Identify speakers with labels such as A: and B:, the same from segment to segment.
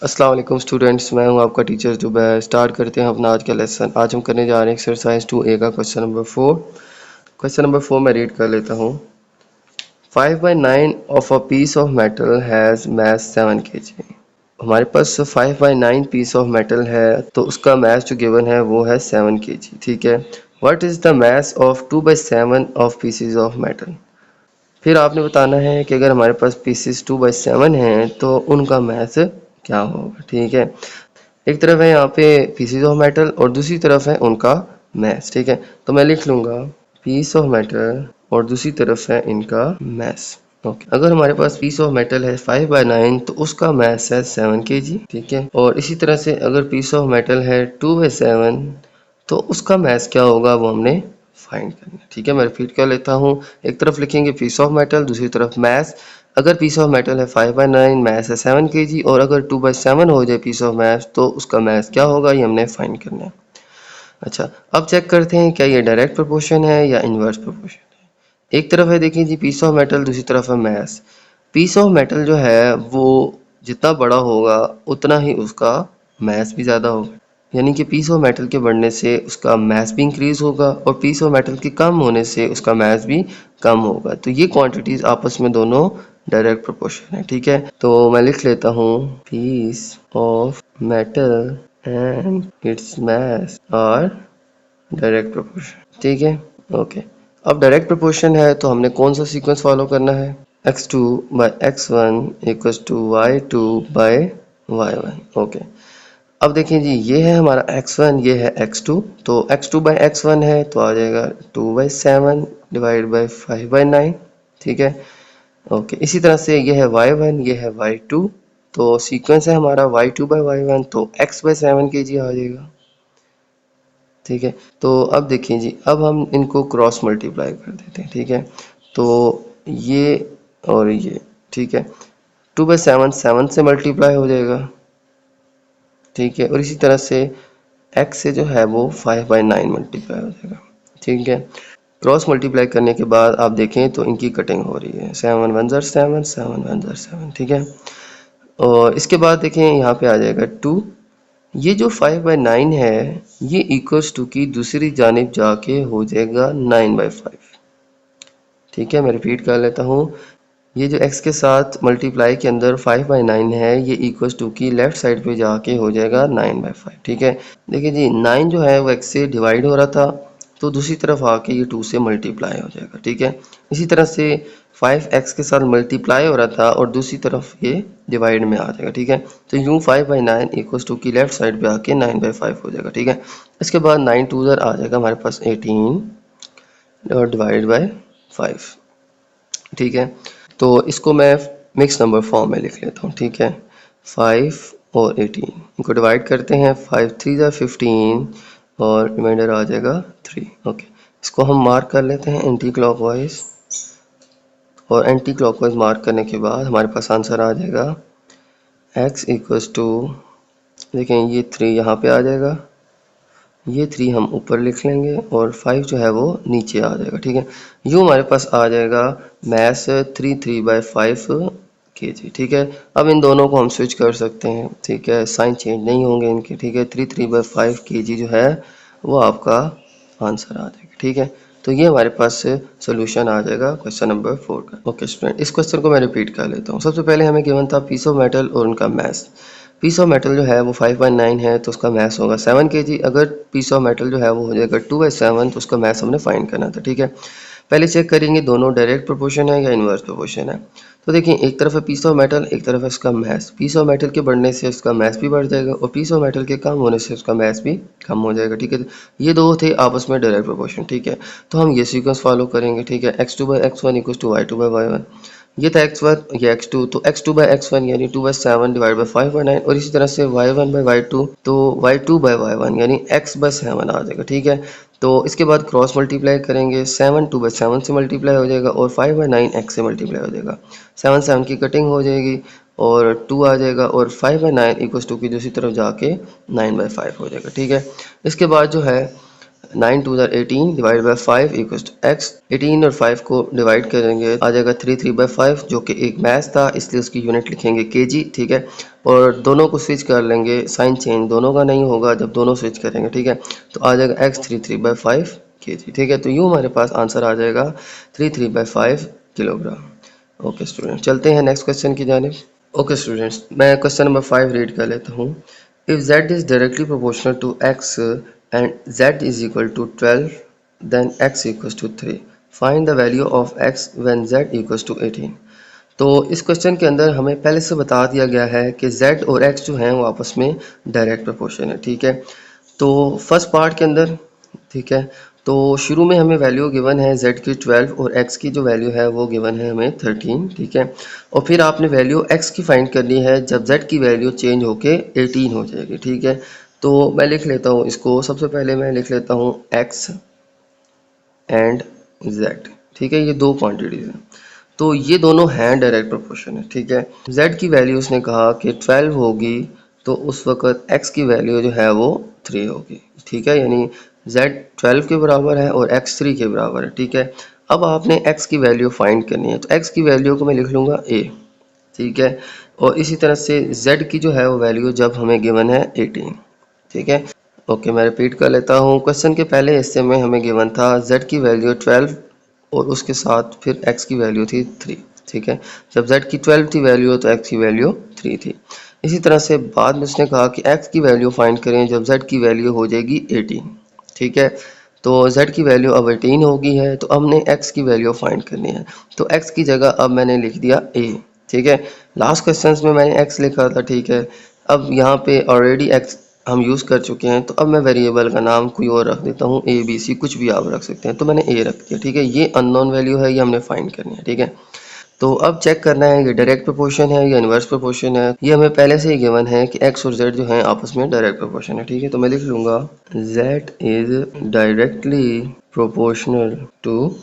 A: अस्सलाम वालेकुम स्टूडेंट्स, मैं हूं आपका टीचर जुबैर। स्टार्ट करते हैं अपना आज का लेसन। आज हम करने जा रहे हैं एक्सरसाइज 2A का क्वेश्चन नंबर 4। क्वेश्चन नंबर 4 मैं रीड कर लेता हूं। 5/9 of a piece of metal has mass 7 kg। हमारे पास 5/9 पीस ऑफ मेटल है तो उसका मास जो गिवन है वो है 7 kg। ठीक है। What is the mass of 2/7 of pieces of metal. फिर आपने बताना है कि अगर हमारे पास पीसेस 2/7 हैं तो उनका मास क्या होगा। ठीक है। एक तरफ है यहाँ पे पीसेस ऑफ मेटल और दूसरी तरफ है उनका मास। ठीक है, तो मैं लिख लूँगा पीस ऑफ मेटल और दूसरी तरफ है इनका मास। ओके, अगर हमारे पास पीस ऑफ मेटल है 5/9 तो उसका मास है 7 kg। ठीक है, और इसी तरह से अगर पीस ऑफ मेटल है 2/7 तो उसका मास क्या होगा वो हमने फाइंड करना है। ठीक है, मैं रिपीट कर लेता हूँ। एक तरफ लिखेंगे पीस ऑफ मेटल, दूसरी तरफ मास। अगर पीस ऑफ मेटल है 5/9, मास है 7 kg, और अगर 2/7 हो जाए पीस ऑफ मास तो उसका मास क्या होगा ये हमने फाइंड करना है। अच्छा, अब चेक करते हैं क्या ये डायरेक्ट प्रोपोर्शन है या इनवर्स प्रोपोर्शन है। एक तरफ है देखिए जी पीस ऑफ मेटल, दूसरी तरफ है मास। पीस ऑफ मेटल जो है वो जितना बड़ा होगा उतना ही उसका मास भी ज़्यादा होगा, यानी कि पीस ऑफ मेटल के बढ़ने से उसका मास भी इंक्रीज होगा और पीस ऑफ मेटल के कम होने से उसका मास भी कम होगा। तो ये क्वांटिटीज आपस में दोनों डायरेक्ट प्रोपोर्शन है। ठीक है, तो मैं लिख लेता हूँ piece of metal and its mass are direct proportion. ठीक है, ओके। अब डायरेक्ट प्रोपोर्शन है तो हमने कौन सा सीक्वेंस फॉलो करना है। x2 by x1 equals to y2 by y1। Okay, अब देखिए जी ये है हमारा x1, ये है x2। तो x2 बाई x1 है तो आ जाएगा 2/7 डिवाइड बाई 5/9। ठीक है, ओके। इसी तरह से ये है y1, ये है y2। तो सीक्वेंस है हमारा y2 बाई y1 तो x/7 kg आ जाएगा। ठीक है, तो अब देखिए जी अब हम इनको क्रॉस मल्टीप्लाई कर देते हैं। ठीक है, तो ये और ये, ठीक है, 2/7 7 से मल्टीप्लाई हो जाएगा। ठीक है, और इसी तरह से x से जो है वो 5/9 मल्टीप्लाई हो जाएगा। ठीक है, क्रॉस मल्टीप्लाई करने के बाद आप देखें तो इनकी कटिंग हो रही है, 7 1 ज़र 7 7 1 ज़र 7। ठीक है, और इसके बाद देखें यहाँ पे आ जाएगा 2। ये जो 5/9 है ये इक्वल्स टू की दूसरी जानिब जाके हो जाएगा 9/5। ठीक है, मैं रिपीट कर लेता हूँ। ये जो x के साथ मल्टीप्लाई के अंदर 5/9 है ये इक्वल्स टू की लेफ्ट साइड पे जाके हो जाएगा 9/5। ठीक है, देखिए जी 9 जो है वो x से डिवाइड हो रहा था तो दूसरी तरफ आके ये 2 से मल्टीप्लाई हो जाएगा। ठीक है, इसी तरह से 5x के साथ मल्टीप्लाई हो रहा था और दूसरी तरफ ये डिवाइड में आ जाएगा। ठीक है, तो यूँ 5/9 इक्वल्स टू की लेफ्ट साइड पे आके 9/5 हो जाएगा। ठीक है, इसके बाद 9 2 ज़र आ जाएगा हमारे पास 18 और डिवाइड बाय 5। ठीक है, तो इसको मैं मिक्स नंबर फॉर्म में लिख लेता हूँ। ठीक है, 5 और 18 इनको डिवाइड करते हैं, 5 3 ज़ा 15 और रिमाइंडर आ जाएगा 3। ओके, इसको हम मार्क कर लेते हैं एंटी क्लॉकवाइज, और एंटी क्लॉकवाइज मार्क करने के बाद हमारे पास आंसर आ जाएगा x इक्वल्स टू, देखें ये 3 यहाँ पे आ जाएगा, ये 3 हम ऊपर लिख लेंगे और 5 जो है वो नीचे आ जाएगा। ठीक है, यूँ हमारे पास आ जाएगा मास 3/5 kg। ठीक है, अब इन दोनों को हम स्विच कर सकते हैं। ठीक है, साइन चेंज नहीं होंगे इनके। ठीक है, 3/5 kg जो है वो आपका आंसर आ जाएगा। ठीक है, तो ये हमारे पास सोल्यूशन आ जाएगा क्वेश्चन नंबर 4 का। ओके स्टूडेंट, इस क्वेश्चन को मैं रिपीट कर लेता हूँ। सबसे पहले हमें गिवन था पीस ऑफ मेटल और उनका मास। पीस ऑफ मेटल जो है वो 5/9 है तो उसका मास होगा 7 kg। अगर पीस ऑफ मेटल जो है वो हो जाएगा 2/7 तो उसका मास हमने फाइंड करना था। ठीक है, पहले चेक करेंगे दोनों डायरेक्ट प्रोपोर्शन है या इनवर्स प्रोपोर्शन है। तो देखिए एक तरफ है पीस ऑफ मेटल, एक तरफ है उसका मास। पीस ऑफ मेटल के बढ़ने से उसका मास भी बढ़ जाएगा और पीस ऑफ मेटल के कम होने से उसका मास भी कम हो जाएगा। ठीक है, ये दो थे आपस में डायरेक्ट प्रोपोर्शन। ठीक है, तो हम ये सीक्वेंस फॉलो करेंगे। ठीक है, x2/x1 इक्वल टू y2/y1। ये था x1, ये x2, तो x2/x1 यानी 2/7 डिवाइड बाई 5/9, और इसी तरह से y1/y2 तो y2/y1 यानी x/7 आ जाएगा। ठीक है, तो इसके बाद क्रॉस मल्टीप्लाई करेंगे, 7 2/7 से मल्टीप्लाई हो जाएगा और 5/9 x से मल्टीप्लाई हो जाएगा। 7 7 की कटिंग हो जाएगी और 2 आ जाएगा और 5/9 इक्वल्स टू की दूसरी तरफ जाके 9/5 हो जाएगा। ठीक है, इसके बाद जो है 9 to 18 divide by 5 equals to x. 18 और 5 को डिवाइड करेंगे आ जाएगा 3/5 जो कि एक मैथ था, इसलिए उसकी यूनिट लिखेंगे केजी, ठीक है। और दोनों को स्विच कर लेंगे, साइन चेंज दोनों का नहीं होगा जब दोनों स्विच करेंगे, ठीक है। तो आ जाएगा एक्स 3/5 केजी, ठीक है। तो यूँ हमारे पास आंसर आ जाएगा 3/5 किलोग्राम। ओके स्टूडेंट, चलते हैं नेक्स्ट क्वेश्चन की जानिब। ओके स्टूडेंट्स, मैं क्वेश्चन नंबर 5 रीड कर लेता हूँ। If z is directly proportional to x and z is equal to 12 then x equals to 3, find the value of x when z equals to 18। तो इस question के अंदर हमें पहले से बता दिया गया है कि z और x जो हैं वो आपस में डायरेक्ट प्रोपोर्शन है, ठीक है। तो फर्स्ट पार्ट के अंदर, ठीक है, तो शुरू में हमें वैल्यू गिवन है z की 12 और x की जो वैल्यू है वो गिवन है हमें 13, ठीक है। और फिर आपने वैल्यू x की फाइंड करनी है जब z की वैल्यू चेंज होके 18 हो जाएगी, ठीक है। तो मैं लिख लेता हूँ इसको, सबसे पहले मैं लिख लेता हूँ x एंड z, ठीक है। ये दो क्वांटिटीज़ हैं, तो ये दोनों हैं डायरेक्ट प्रोपोर्शन है, ठीक है। z की वैल्यू उसने कहा कि 12 होगी, तो उस वक़्त x की वैल्यू जो है वो 3 होगी, ठीक है। यानी z 12 के बराबर है और x 3 के बराबर है, ठीक है। अब आपने x की वैल्यू फाइंड करनी है, तो x की वैल्यू को मैं लिख लूँगा a, ठीक है। और इसी तरह से z की जो है वो वैल्यू जब हमें गिवन है 18, ठीक है। ओके, मैं रिपीट कर लेता हूँ। क्वेश्चन के पहले हिस्से में हमें गिवन था z की वैल्यू 12 और उसके साथ फिर x की वैल्यू थी 3, ठीक है। जब z की 12 थी वैल्यू तो x की वैल्यू 3 थी। इसी तरह से बाद में उसने कहा कि x की वैल्यू फाइंड करें जब z की वैल्यू हो जाएगी 18, ठीक है। तो z की वैल्यू अब 18 होगी है, तो हमने x की वैल्यू फाइंड करनी है। तो x की जगह अब मैंने लिख दिया a, ठीक है। लास्ट क्वेश्चन में मैंने x लिखा था, ठीक है। अब यहाँ पे ऑलरेडी x हम यूज़ कर चुके हैं, तो अब मैं वेरिएबल का नाम कोई और रख देता हूँ, a b c कुछ भी आप रख सकते हैं। तो मैंने a रख दिया, ठीक है। ये अननोन वैल्यू है, ये हमने फाइंड करनी है, ठीक है। तो अब चेक करना है ये डायरेक्ट प्रोपोर्शन है या इन्वर्स प्रोपोर्शन है। ये हमें पहले से ही गिवन है कि x और z जो हैं आपस में डायरेक्ट प्रोपोर्शन है, ठीक है। तो मैं लिख लूँगा z is directly proportional to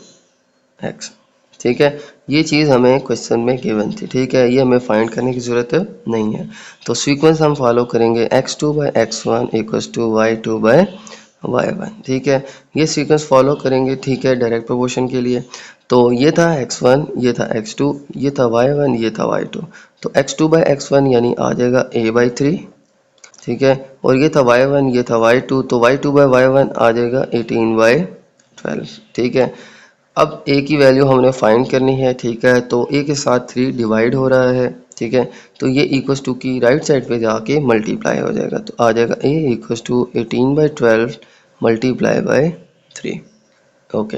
A: x, ठीक है। ये चीज़ हमें क्वेश्चन में गिवन थी, ठीक है। ये हमें फाइंड करने की ज़रूरत नहीं है। तो सीक्वेंस हम फॉलो करेंगे x2/x1 इक्वल्स टू y2/y1, ठीक है। ये सीक्वेंस फॉलो करेंगे, ठीक है, डायरेक्ट प्रोपोर्शन के लिए। तो ये था x1, ये था x2, ये था y1, ये था y2। तो x2/x1 यानी आ जाएगा a/3, ठीक है। और ये था y1, ये था y2, तो y2/y1 आ जाएगा 18/12, ठीक है। अब a की वैल्यू हमने फाइंड करनी है, ठीक है। तो a के साथ 3 डिवाइड हो रहा है, ठीक है। तो ये इक्वल्स टू की राइट साइड पे जाके मल्टीप्लाई हो जाएगा, तो आ जाएगा a equals to 18/12 multiply by 3। Okay,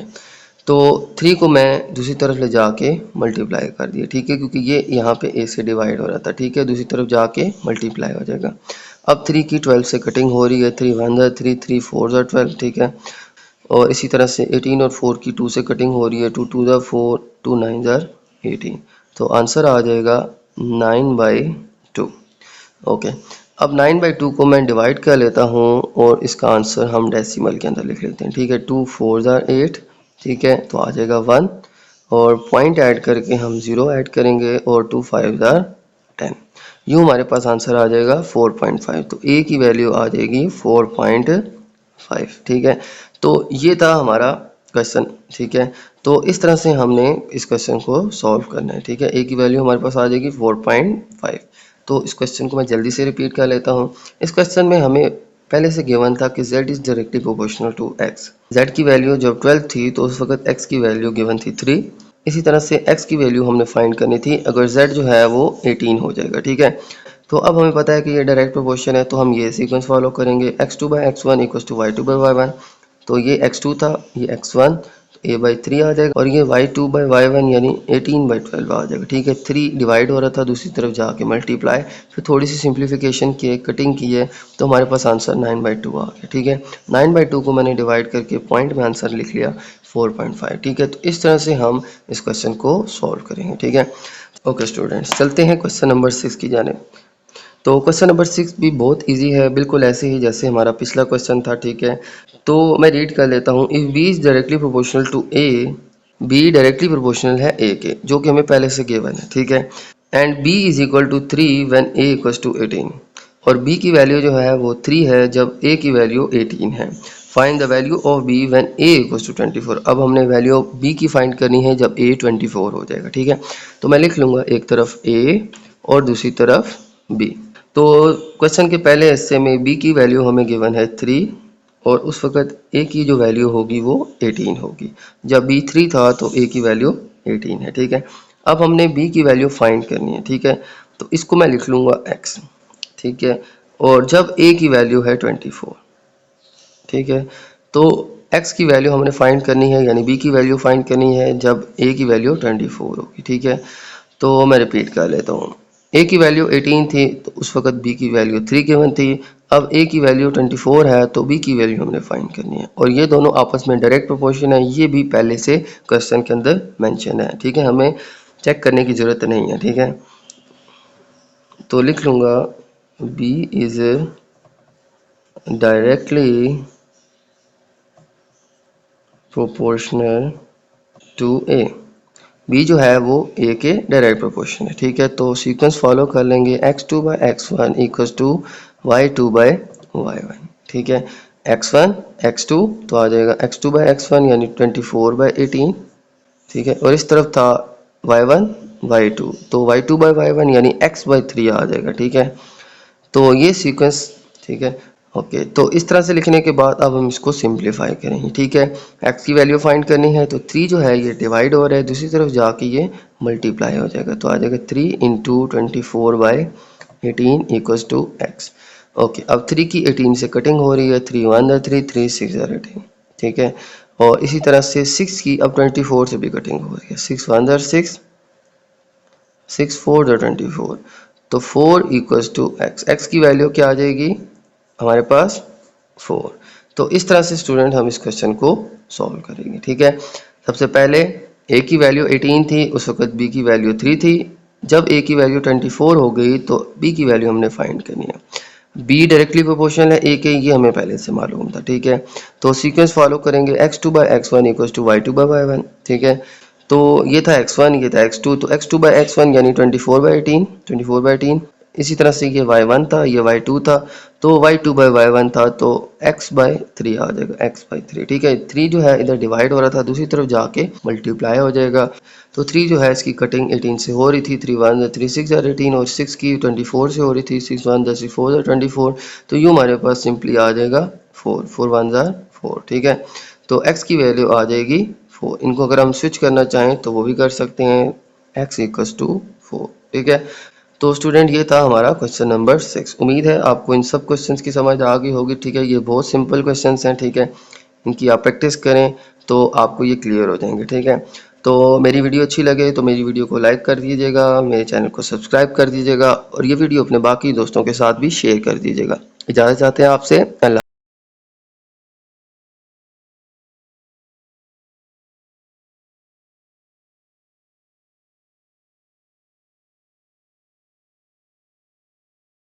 A: तो 3 को मैं दूसरी तरफ ले जाके मल्टीप्लाई कर दिया, ठीक है, क्योंकि ये यहाँ पे a से डिवाइड हो रहा था, ठीक है। दूसरी तरफ जाके मल्टीप्लाई हो जाएगा। अब 3 की 12 से कटिंग हो रही है, 3 1 3, 3 4 12, ठीक है। और इसी तरह से 18 और 4 की 2 से कटिंग हो रही है, 2 2 4, 2 9 18। तो आंसर आ जाएगा 9/2। ओके, अब 9/2 को मैं डिवाइड कर लेता हूँ और इसका आंसर हम डेसिमल के अंदर लिख लेते हैं, ठीक है। 2 4 8, ठीक है, तो आ जाएगा 1 और पॉइंट ऐड करके हम 0 ऐड करेंगे और 2 5 10। यूँ हमारे पास आंसर आ जाएगा 4.5। तो a की वैल्यू आ जाएगी 4.5, ठीक है। तो ये था हमारा क्वेश्चन, ठीक है। तो इस तरह से हमने इस क्वेश्चन को सॉल्व करना है, ठीक है। a की वैल्यू हमारे पास आ जाएगी 4.5। तो इस क्वेश्चन को मैं जल्दी से रिपीट कर लेता हूँ। इस क्वेश्चन में हमें पहले से गिवन था कि z is directly proportional to x। z की वैल्यू जब 12 थी तो उस वक्त x की वैल्यू गिवन थी 3। इसी तरह से x की वैल्यू हमने फाइंड करनी थी अगर z जो है वो 18 हो जाएगा, ठीक है। तो अब हमें पता है कि ये डायरेक्ट प्रोपोर्शन है, तो हम ये सीक्वेंस फॉलो करेंगे x2/x1 इक्वल्स टू y2/y1। तो ये x2 था, ये x1, तो a/3 आ जाएगा और ये y2/y1 यानी 18/12 आ जाएगा, ठीक है। 3 डिवाइड हो रहा था, दूसरी तरफ जाके मल्टीप्लाई, फिर थोड़ी सी सिंप्लीफिकेशन की है, कटिंग की है, तो हमारे पास आंसर 9/2 आ गया, ठीक है। 9/2 को मैंने डिवाइड करके पॉइंट में आंसर लिख लिया 4.5, ठीक है। तो इस तरह से हम इस क्वेश्चन को सॉल्व करेंगे, ठीक है। ओके स्टूडेंट्स, चलते हैं क्वेश्चन नंबर 6 की जानिब। तो क्वेश्चन नंबर 6 भी बहुत इजी है, बिल्कुल ऐसे ही जैसे हमारा पिछला क्वेश्चन था, ठीक है। तो मैं रीड कर लेता हूँ। If b is directly proportional to a, b directly proportional है a के, जो कि हमें पहले से गिवन है, ठीक है। And b is equal to 3 when a equals to 18, और b की वैल्यू जो है वो 3 है जब a की वैल्यू 18 है। Find the value of b when a equals to 24। अब हमने वैल्यू ऑफ b की फाइंड करनी है जब a 24 हो जाएगा, ठीक है। तो मैं लिख लूँगा एक तरफ a और दूसरी तरफ b। तो क्वेश्चन के पहले हिस्से में b की वैल्यू हमें गिवन है 3 और उस वक्त a की जो वैल्यू होगी वो 18 होगी। जब b 3 था तो a की वैल्यू 18 है, ठीक है। अब हमने b की वैल्यू फाइंड करनी है, ठीक है। तो इसको मैं लिख लूँगा x, ठीक है। और जब a की वैल्यू है 24, ठीक है। तो x की वैल्यू हमने फाइंड करनी है, यानी b की वैल्यू फाइंड करनी है जब a की वैल्यू 24 होगी, ठीक है। तो मैं रिपीट कर लेता हूँ। a की वैल्यू 18 थी तो उस वक्त b की वैल्यू 3 गिवन थी। अब a की वैल्यू 24 है तो b की वैल्यू हमने फाइंड करनी है, और ये दोनों आपस में डायरेक्ट प्रोपोर्शन है। ये भी पहले से क्वेश्चन के अंदर मेंशन है, ठीक है। हमें चेक करने की ज़रूरत नहीं है, ठीक है। तो लिख लूँगा b is directly proportional to a। b जो है वो a के डायरेक्ट प्रोपोर्शन है, ठीक है। तो सीक्वेंस फॉलो कर लेंगे, x2 by x1 equals to y2 by y1, ठीक है। x1 x2 तो आ जाएगा x2 बाई x1 यानी 24 बाई 18, ठीक है। और इस तरफ था y1 y2 तो y2 बाई y1 यानी x बाई 3 आ जाएगा, ठीक है। तो ये सीक्वेंस, ठीक है। ओके, तो इस तरह से लिखने के बाद अब हम इसको सिंप्लीफाई करेंगे, ठीक है। x की वैल्यू फाइंड करनी है तो 3 जो है ये डिवाइड हो रहा है, दूसरी तरफ जाके ये मल्टीप्लाई हो जाएगा। तो आ जाएगा 3 into 24 by 18 equals to x। Okay, अब 3 की 18 से कटिंग हो रही है, 3 1 3 3 6 18, ठीक है। और इसी तरह से 6 की अब 24 से भी कटिंग हो रही है, 6 1 6 6 4 24, तो 4 इक्वल्स टू x की वैल्यू क्या आ जाएगी हमारे पास 4। तो इस तरह से स्टूडेंट हम इस क्वेश्चन को सॉल्व करेंगे, ठीक है। सबसे पहले a की वैल्यू 18 थी, उस वक्त b की वैल्यू 3 थी। जब a की वैल्यू 24 हो गई तो b की वैल्यू हमने फाइंड करनी है। b डायरेक्टली प्रोपोर्शनल है a के, ये हमें पहले से मालूम था, ठीक है। तो सीक्वेंस फॉलो करेंगे, x2 by x1 equals to y2 by y1, ठीक है। तो ये था x1, ये था x2, तो x2 बाई x1 यानी 24 बाई 18, 24 बाई 18। इसी तरह से ये y1 था, ये y2 था, तो y2 बाई y1 था, तो x बाई 3 आ जाएगा, x बाई 3, ठीक है। 3 जो है इधर डिवाइड हो रहा था, दूसरी तरफ जाके मल्टीप्लाई हो जाएगा। तो 3 जो है इसकी कटिंग 18 से हो रही थी, 3 1 3 6 18, और 6 की 24 से हो रही थी, 6 1 6 4 24। तो यूँ हमारे पास सिंपली आ जाएगा 4 4 1 4, ठीक है। तो x की वैल्यू आ जाएगी 4। इनको अगर हम स्विच करना चाहें तो वो भी कर सकते हैं, x इक्वल्स टू 4, ठीक है। तो स्टूडेंट ये था हमारा क्वेश्चन नंबर 6। उम्मीद है आपको इन सब क्वेश्चंस की समझ आ गई होगी, ठीक है। ये बहुत सिंपल क्वेश्चंस हैं, ठीक है। इनकी आप प्रैक्टिस करें तो आपको ये क्लियर हो जाएंगे, ठीक है। तो मेरी वीडियो अच्छी लगे तो मेरी वीडियो को लाइक कर दीजिएगा, मेरे चैनल को सब्सक्राइब कर दीजिएगा, और ये वीडियो अपने बाकी दोस्तों के साथ भी शेयर कर दीजिएगा। इजाज़त चाहते हैं आपसे, अल्लाह।